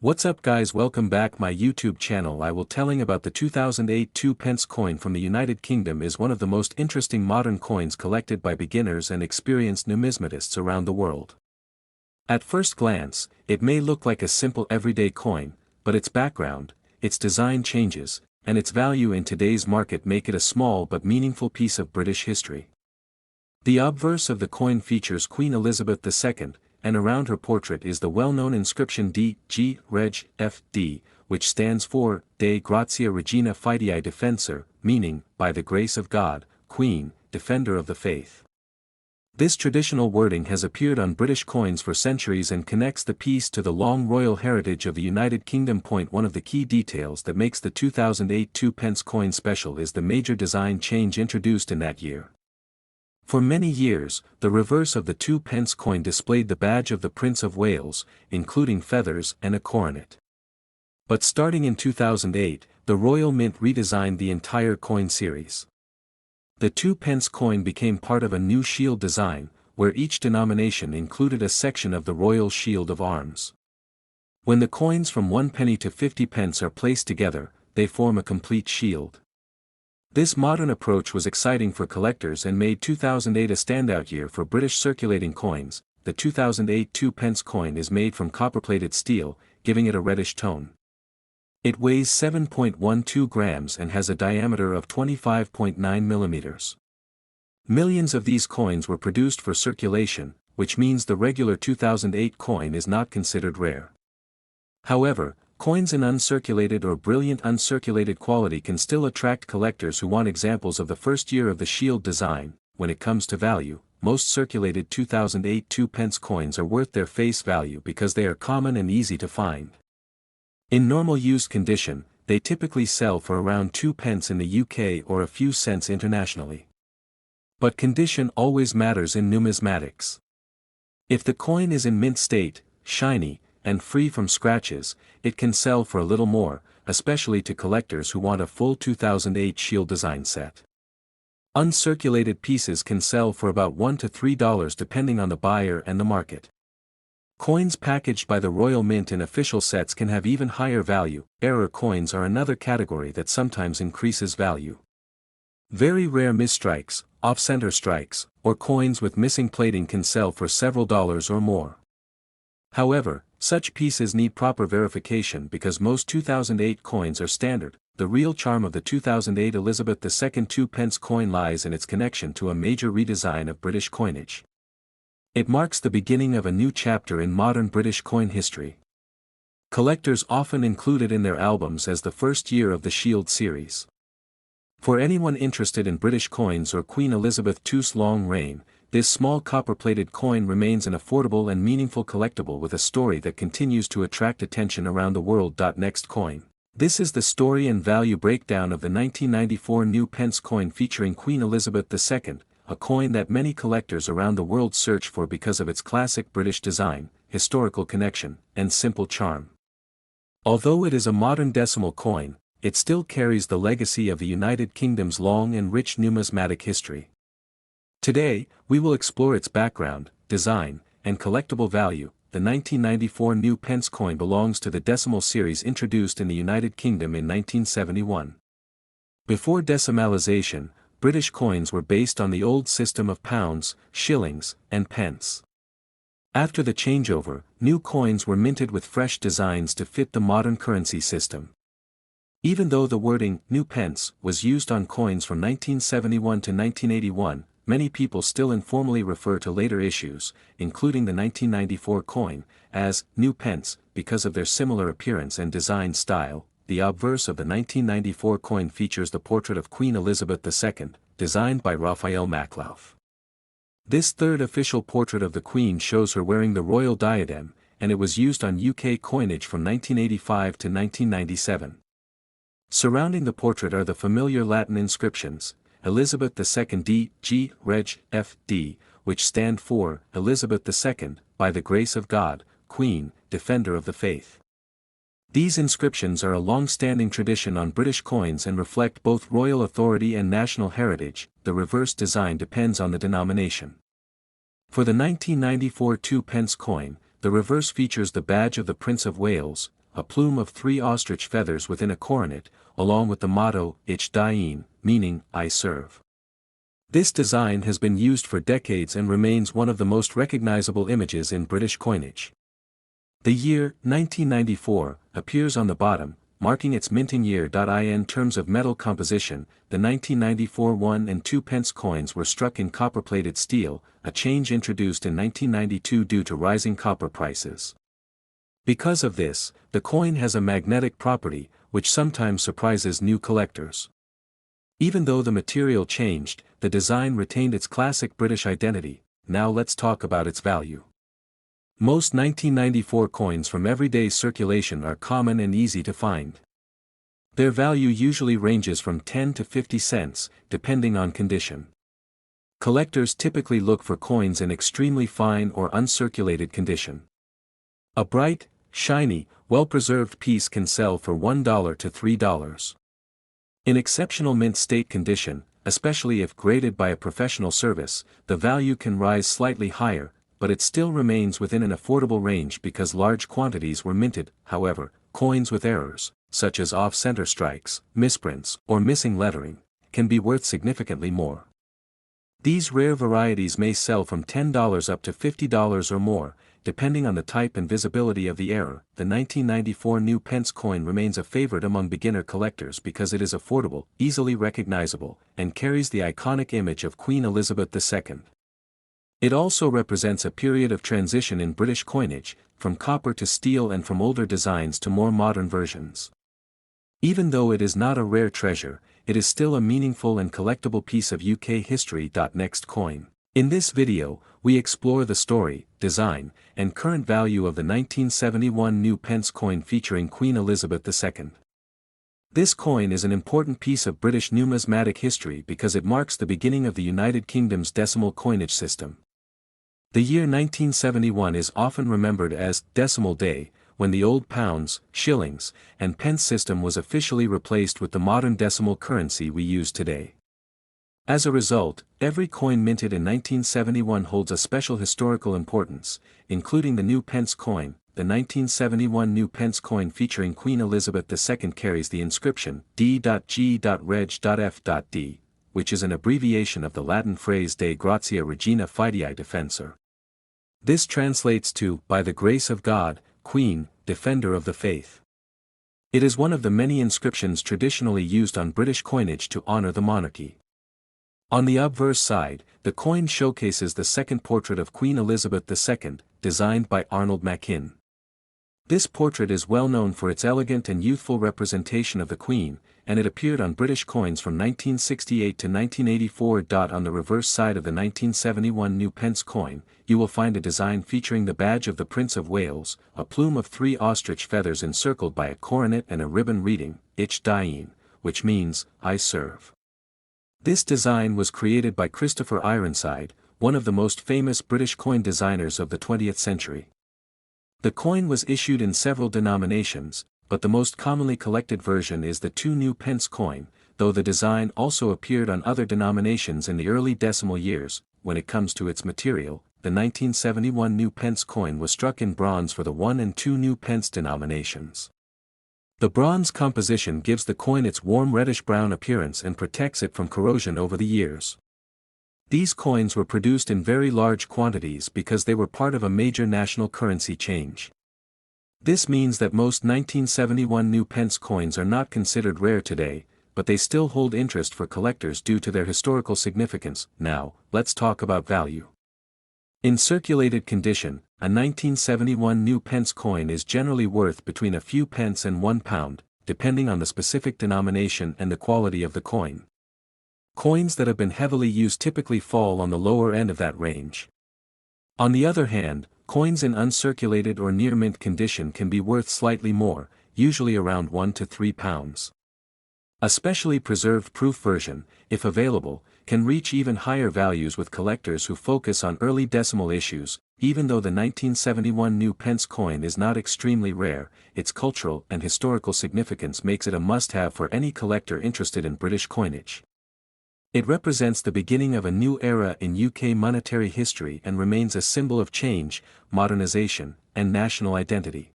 What's up guys, welcome back my YouTube channel. I will telling about the 2008 2 pence coin from the United Kingdom is one of the most interesting modern coins collected by beginners and experienced numismatists around the world. At first glance, it may look like a simple everyday coin, but its background, its design changes, and its value in today's market make it a small but meaningful piece of British history. The obverse of the coin features Queen Elizabeth II, and around her portrait is the well-known inscription D.G. REG. F.D., which stands for De Gratia Regina Fidei Defensor, meaning, by the grace of God, Queen, Defender of the Faith. This traditional wording has appeared on British coins for centuries and connects the piece to the long royal heritage of the United Kingdom. One of the key details that makes the 2008 2 pence coin special is the major design change introduced in that year. For many years, the reverse of the 2 pence coin displayed the badge of the Prince of Wales, including feathers and a coronet. But starting in 2008, the Royal Mint redesigned the entire coin series. The 2 pence coin became part of a new shield design, where each denomination included a section of the Royal Shield of Arms. When the coins from 1 penny to 50 pence are placed together, they form a complete shield. This modern approach was exciting for collectors and made 2008 a standout year for British circulating coins. The 2008 2 pence coin is made from copper-plated steel, giving it a reddish tone. It weighs 7.12 grams and has a diameter of 25.9 millimeters. Millions of these coins were produced for circulation, which means the regular 2008 coin is not considered rare. However, coins in uncirculated or brilliant uncirculated quality can still attract collectors who want examples of the first year of the shield design. When it comes to value, most circulated 2008 2 pence coins are worth their face value because they are common and easy to find. In normal used condition, they typically sell for around 2 pence in the UK or a few cents internationally. But condition always matters in numismatics. If the coin is in mint state, shiny, and free from scratches, it can sell for a little more, especially to collectors who want a full 2008 shield design set. Uncirculated pieces can sell for about $1 to $3 depending on the buyer and the market. Coins packaged by the Royal Mint in official sets can have even higher value. Error coins are another category that sometimes increases value. Very rare misstrikes, off-center strikes, or coins with missing plating can sell for several dollars or more. However, such pieces need proper verification because most 2008 coins are standard. The real charm of the 2008 Elizabeth II 2 pence coin lies in its connection to a major redesign of British coinage. It marks the beginning of a new chapter in modern British coin history. Collectors often include it in their albums as the first year of the Shield series. For anyone interested in British coins or Queen Elizabeth II's long reign, this small copper-plated coin remains an affordable and meaningful collectible with a story that continues to attract attention around the world. Next coin. This is the story and value breakdown of the 1994 new pence coin featuring Queen Elizabeth II, a coin that many collectors around the world search for because of its classic British design, historical connection, and simple charm. Although it is a modern decimal coin, it still carries the legacy of the United Kingdom's long and rich numismatic history. Today, we will explore its background, design, and collectible value. The 1994 new pence coin belongs to the decimal series introduced in the United Kingdom in 1971. Before decimalization, British coins were based on the old system of pounds, shillings, and pence. After the changeover, new coins were minted with fresh designs to fit the modern currency system. Even though the wording "new pence" was used on coins from 1971 to 1981, many people still informally refer to later issues, including the 1994 coin, as new pence because of their similar appearance and design style. The obverse of the 1994 coin features the portrait of Queen Elizabeth II, designed by Raphael Maklauf. This third official portrait of the Queen shows her wearing the royal diadem, and it was used on UK coinage from 1985 to 1997. Surrounding the portrait are the familiar Latin inscriptions, Elizabeth II D.G. REG. F.D., which stand for Elizabeth II, by the grace of God, Queen, Defender of the Faith. These inscriptions are a long-standing tradition on British coins and reflect both royal authority and national heritage. The reverse design depends on the denomination. For the 1994 2 pence coin, the reverse features the badge of the Prince of Wales, a plume of 3 ostrich feathers within a coronet, along with the motto, Ich diene, meaning, I serve. This design has been used for decades and remains one of the most recognizable images in British coinage. The year, 1994, appears on the bottom, marking its minting year. In terms of metal composition, the 1994 1 and 2 pence coins were struck in copper-plated steel, a change introduced in 1992 due to rising copper prices. Because of this, the coin has a magnetic property, which sometimes surprises new collectors. Even though the material changed, the design retained its classic British identity. Now let's talk about its value. Most 1994 coins from everyday circulation are common and easy to find. Their value usually ranges from 10 to 50 cents, depending on condition. Collectors typically look for coins in extremely fine or uncirculated condition. A bright, shiny, well-preserved piece can sell for $1 to $3. In exceptional mint state condition, especially if graded by a professional service, the value can rise slightly higher, but it still remains within an affordable range because large quantities were minted. However, coins with errors, such as off-center strikes, misprints, or missing lettering, can be worth significantly more. These rare varieties may sell from $10 up to $50 or more, depending on the type and visibility of the error. The 1994 new pence coin remains a favorite among beginner collectors because it is affordable, easily recognizable, and carries the iconic image of Queen Elizabeth II. It also represents a period of transition in British coinage, from copper to steel and from older designs to more modern versions. Even though it is not a rare treasure, it is still a meaningful and collectible piece of UK history. Next coin. In this video, we explore the story, design, and current value of the 1971 new pence coin featuring Queen Elizabeth II. This coin is an important piece of British numismatic history because it marks the beginning of the United Kingdom's decimal coinage system. The year 1971 is often remembered as Decimal Day, when the old pounds, shillings, and pence system was officially replaced with the modern decimal currency we use today. As a result, every coin minted in 1971 holds a special historical importance, including the new pence coin. The 1971 new pence coin featuring Queen Elizabeth II carries the inscription D.G.Reg.F.D, which is an abbreviation of the Latin phrase De Gratia Regina Fidei Defensor. This translates to, by the grace of God, Queen, Defender of the Faith. It is one of the many inscriptions traditionally used on British coinage to honor the monarchy. On the obverse side, the coin showcases the second portrait of Queen Elizabeth II, designed by Arnold Machin. This portrait is well known for its elegant and youthful representation of the Queen, and it appeared on British coins from 1968 to 1984. On the reverse side of the 1971 new pence coin, you will find a design featuring the badge of the Prince of Wales, a plume of 3 ostrich feathers encircled by a coronet and a ribbon reading, Ich diene, which means, I serve. This design was created by Christopher Ironside, one of the most famous British coin designers of the 20th century. The coin was issued in several denominations, but the most commonly collected version is the 2 new pence coin, though the design also appeared on other denominations in the early decimal years. When it comes to its material, the 1971 new pence coin was struck in bronze for the 1 and 2 new pence denominations. The bronze composition gives the coin its warm reddish-brown appearance and protects it from corrosion over the years. These coins were produced in very large quantities because they were part of a major national currency change. This means that most 1971 new pence coins are not considered rare today, but they still hold interest for collectors due to their historical significance. Now, let's talk about value. In circulated condition, a 1971 new pence coin is generally worth between a few pence and £1, depending on the specific denomination and the quality of the coin. Coins that have been heavily used typically fall on the lower end of that range. On the other hand, coins in uncirculated or near mint condition can be worth slightly more, usually around £1 to £3. A specially preserved proof version, if available, can reach even higher values with collectors who focus on early decimal issues. Even though the 1971 new pence coin is not extremely rare, its cultural and historical significance makes it a must-have for any collector interested in British coinage. It represents the beginning of a new era in UK monetary history and remains a symbol of change, modernization, and national identity.